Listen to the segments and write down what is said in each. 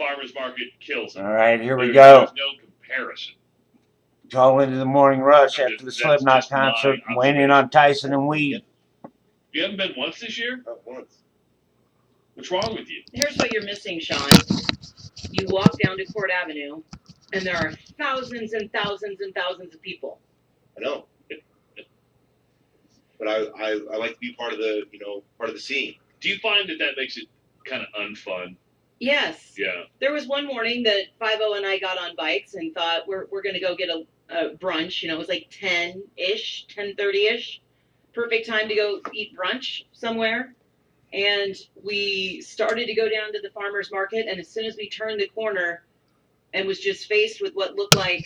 farmer's market kills it. All right, here we go. There's no comparison. All into the morning rush after the Slipknot concert, waiting on Tyson and Weed. You haven't been once this year? Not once. What's wrong with you? Here's what you're missing, Sean. You walk down to Court Avenue, and there are thousands and thousands and thousands of people. I know. But I like to be part of the scene. Do you find that makes it kind of unfun? Yes. Yeah. There was one morning that 50 and I got on bikes and thought we're going to go get a brunch. You know, it was like 10-ish, 10:30-ish. Perfect time to go eat brunch somewhere. And we started to go down to the farmer's market, and as soon as we turned the corner and was just faced with what looked like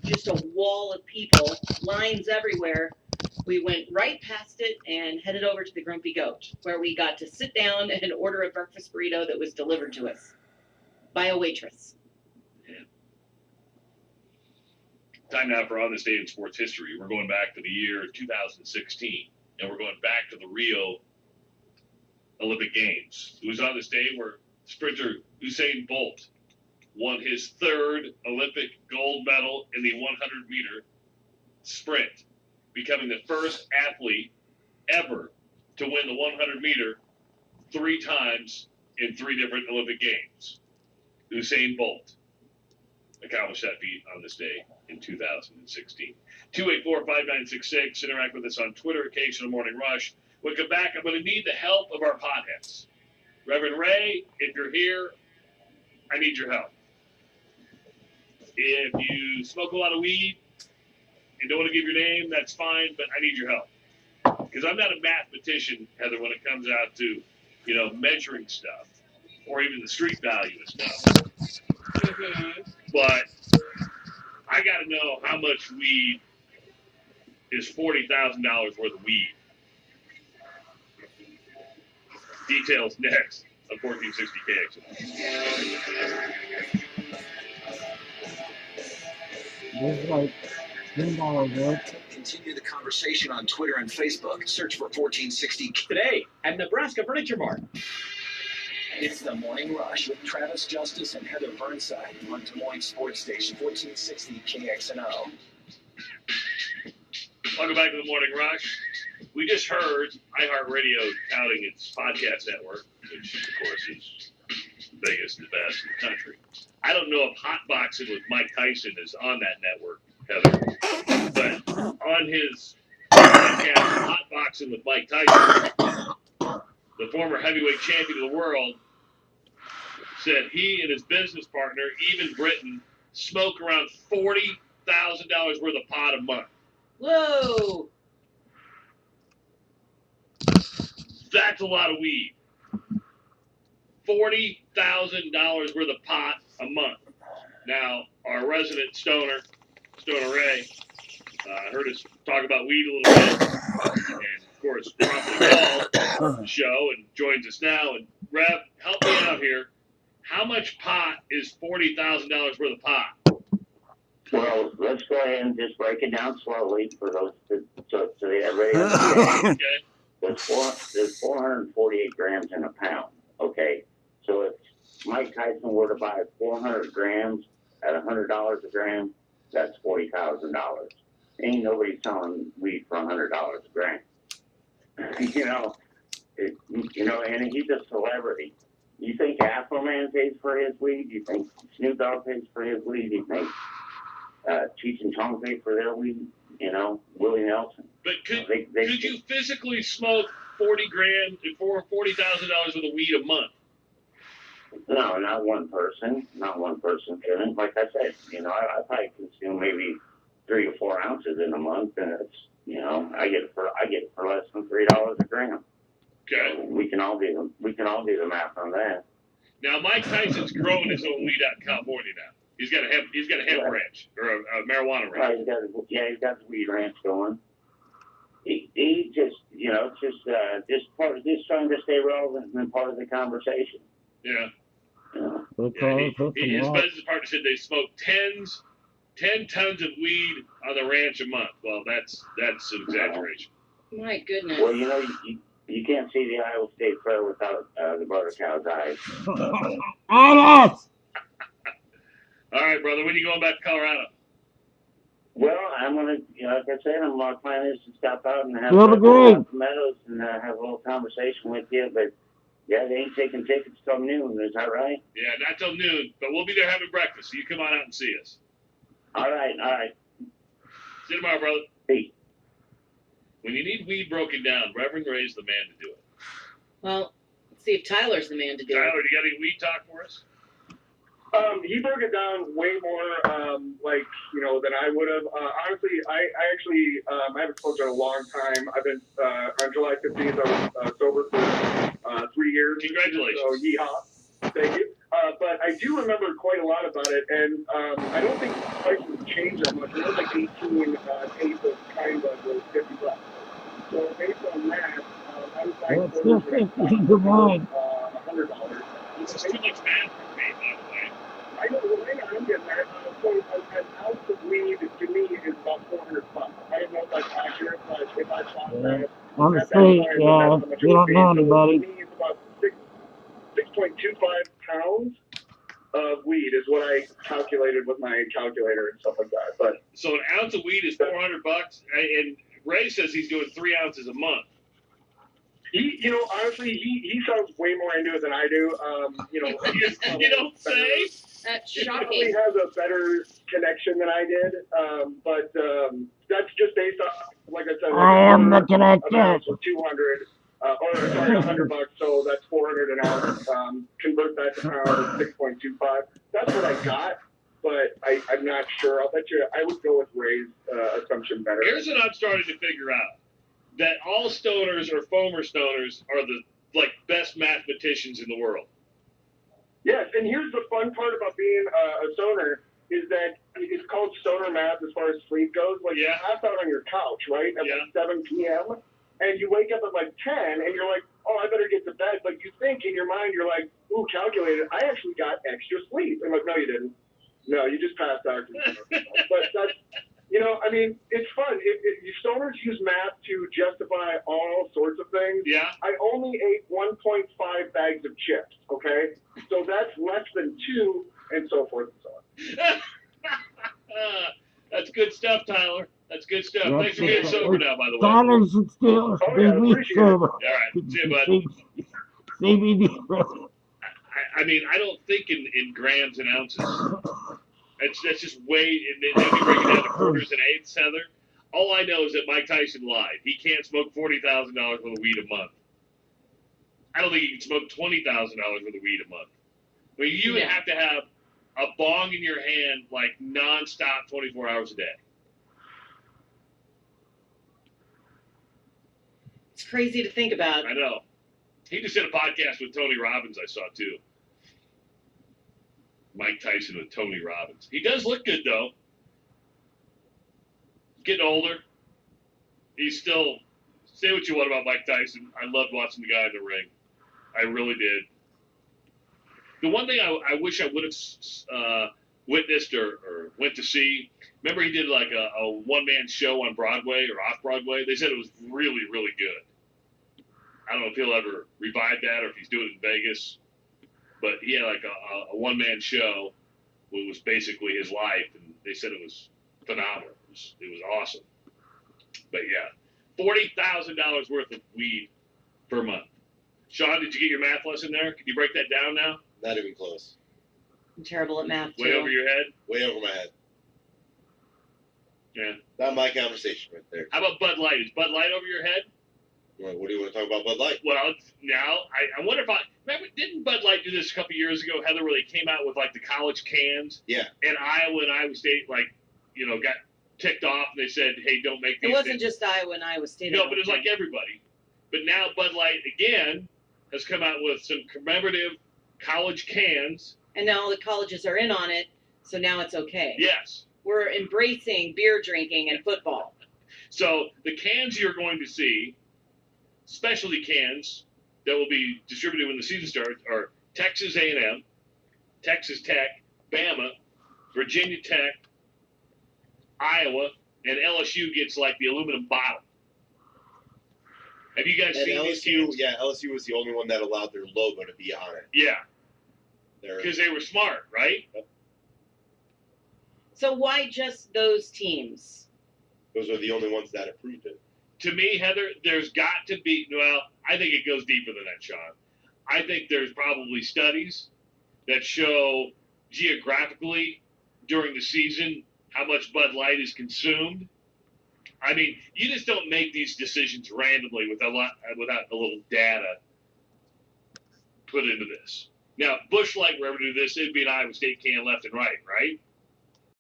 just a wall of people, lines everywhere, we went right past it and headed over to the Grumpy Goat, where we got to sit down and order a breakfast burrito that was delivered to us by a waitress. Yeah. Time now for On This Day in Sports History. We're going back to the year 2016, and we're going back to the Rio Olympic Games. It was on this day where sprinter Usain Bolt won his third Olympic gold medal in the 100-meter sprint, becoming the first athlete ever to win the 100-meter 3 times in 3 different Olympic Games. Usain Bolt accomplished that feat on this day in 2016. 284-5966. Interact with us on Twitter, Occasional Morning Rush. When we come back, I'm going to need the help of our potheads. Reverend Ray, if you're here, I need your help. If you smoke a lot of weed and don't want to give your name, that's fine, but I need your help. Because I'm not a mathematician, Heather, when it comes out to, measuring stuff or even the street value of stuff. Mm-hmm. But I got to know how much weed is $40,000 worth of weed. Details next on 1460 KX. There's like $10 worth. Continue the conversation on Twitter and Facebook. Search for 1460 today at Nebraska Furniture Mart. It's the Morning Rush with Travis Justice and Heather Burnside on Des Moines Sports Station 1460 KXNO. Welcome back to the Morning Rush. We just heard iHeartRadio touting its podcast network, which of course is the biggest and best in the country. I don't know if Hotboxing with Mike Tyson is on that network, Heather, but on his podcast, Hotboxing with Mike Tyson, the former heavyweight champion of the world, said he and his business partner, Even Britton, smoke around $40,000 worth of pot a month. Whoa! That's a lot of weed. $40,000 worth of pot a month. Now, our resident Stoner Ray, heard us talk about weed a little bit, and of course, promptly called the show and joins us now. And Rev, help me out here. How much pot is $40,000 worth of pot? Well, let's go ahead and just break it down slowly for those so everybody understands. Okay. There's 448 grams in a pound. Okay, so if Mike Tyson were to buy 400 grams at $100 a gram, that's $40,000. Ain't nobody selling weed for $100 a gram. And he's a celebrity. You think Afro-Man pays for his weed? You think Snoop Dogg pays for his weed? You think Cheech and Chong pay for their weed? Willie Nelson. But could you physically smoke 40 grams for $40,000 worth of weed a month? No, not one person. Not one person couldn't. Like I said, I probably consume maybe 3 or 4 ounces in a month, and it's I get it for less than $3 a gram. Okay. So we can all do the math on that. Now, Mike Tyson's growing his own weed out in California now. He's got a hemp ranch or a marijuana ranch. He's got the weed ranch going. He just trying to stay relevant and part of the conversation. Yeah. His business partner said they smoke 10 tons of weed on the ranch a month. Well, that's an exaggeration. My goodness. Well, You can't see the Iowa State Fair without the butter cow's eyes. Alice! All right, brother. When are you going back to Colorado? Well, I'm gonna, like I said, I'm gonna plan is to stop out and have Have a great. Meadows and have a little conversation with you. But yeah, they ain't taking tickets till noon. Is that right? Yeah, not till noon, but we'll be there having breakfast. So you come on out and see us. All right, all right. See you tomorrow, brother. Peace. When you need weed broken down, Reverend Ray's the man to do it. Well, let's see if Tyler's the man to do Tyler, it. do you got any weed talk for us? He broke it down way more, than I would have. Honestly, I actually, I haven't smoked in a long time. I've been, on July 15th, I was sober for 3 years. Congratulations. So, yeehaw. Thank you. But I do remember quite a lot about it, and I don't think prices changed that much. It was like 18, taste of kind of was $50. So, based on that, I was buying That's still quarters at 50 to mine. $100. This is too much math for me, by the way. I know the way I'm getting there. So an ounce of weed to me is about $400. I don't know if that's accurate, but if I saw that On the at that street, time, yeah. that's how much We it would don't be. know So anybody. to me, it's about 6.25 pounds of weed is what I calculated with my calculator and stuff like that. But So an ounce of weed is $400, and Ray says he's doing 3 ounces a month. honestly, he sounds way more into it than I do. You don't say? That's He probably shocking. has a better connection than I did, but that's just based on, like I said, I am the an connector. ounce of 200, $100. So that's 400 an ounce. Convert that to pounds, 6.25. That's what I got, but I'm not sure. I'll bet you I would go with Ray's assumption better. Here's what I'm starting to figure out: that all stoners or former stoners are the best mathematicians in the world. Yes, and here's the fun part about being a stoner is that it's called stoner math as far as sleep goes. Like, you pass out on your couch, right, at like 7 p.m., and you wake up at like 10, and you're like, oh, I better get to bed. But you think in your mind, you're like, ooh, calculated, I actually got extra sleep. And like, no, you didn't. No, you just passed out. But that's, it's fun. Stoners use math to justify all sorts of things. Yeah. I only ate 1.5 bags of chips, okay? So that's less than 2, and so forth and so on. That's good stuff, Tyler. That's good stuff. That's Thanks for being it. sober now, by the way. Tyler should still be appreciate sober. All right. See you, bud. CBD. I mean, I don't think in grams and ounces. That's just way. Then you break it down to quarters and eighths, Heather. All I know is that Mike Tyson lied. He can't smoke $40,000 worth of weed a month. I don't think he can smoke $20,000 worth of weed a month. I mean, you would have to have a bong in your hand like nonstop, 24 hours a day. It's crazy to think about. I know. He just did a podcast with Tony Robbins, I saw too. Mike Tyson with Tony Robbins. He does look good though. Getting older. He's still. Say what you want about Mike Tyson. I loved watching the guy in the ring. I really did. The one thing I wish I would have witnessed or went to see. Remember, he did like a one-man show on Broadway or off Broadway. They said it was really, really good. I don't know if he'll ever revive that or if he's doing it in Vegas. But he had like a one-man show. It was basically his life, and they said it was phenomenal. It was awesome. But yeah, $40,000 worth of weed per month. Sean, did you get your math lesson there? Can you break that down now? Not even close. I'm terrible at math, too. Way over your head? Way over my head. Yeah. Not my conversation right there. How about Bud Light? Is Bud Light over your head? What do you want to talk about Bud Light? Well, now, I wonder if remember, didn't Bud Light do this a couple years ago, Heather, where they came out with like the college cans? Yeah. And Iowa State, got ticked off and they said, hey, don't make these It wasn't things. just Iowa and Iowa State. No, but it's like everybody. But now Bud Light, again, has come out with some commemorative college cans. And now all the colleges are in on it, so now it's okay. Yes. We're embracing beer drinking and football. So the cans you're going to see, specialty cans that will be distributed when the season starts, are Texas A&M, Texas Tech, Bama, Virginia Tech, Iowa, and LSU gets like the aluminum bottle. Have you guys And seen these LSU, teams? yeah, LSU was the only one that allowed their logo to be on it. Yeah, They're, because they were smart, right? So why just those teams? those are the only ones that approved it. To me, Heather, there's got to be. Well, I think it goes deeper than that, Sean. I think there's probably studies that show geographically during the season how much Bud Light is consumed. I mean, you just don't make these decisions randomly without a little data put into this. Now, Busch Light were ever do this, it'd be an Iowa State can left and right, right?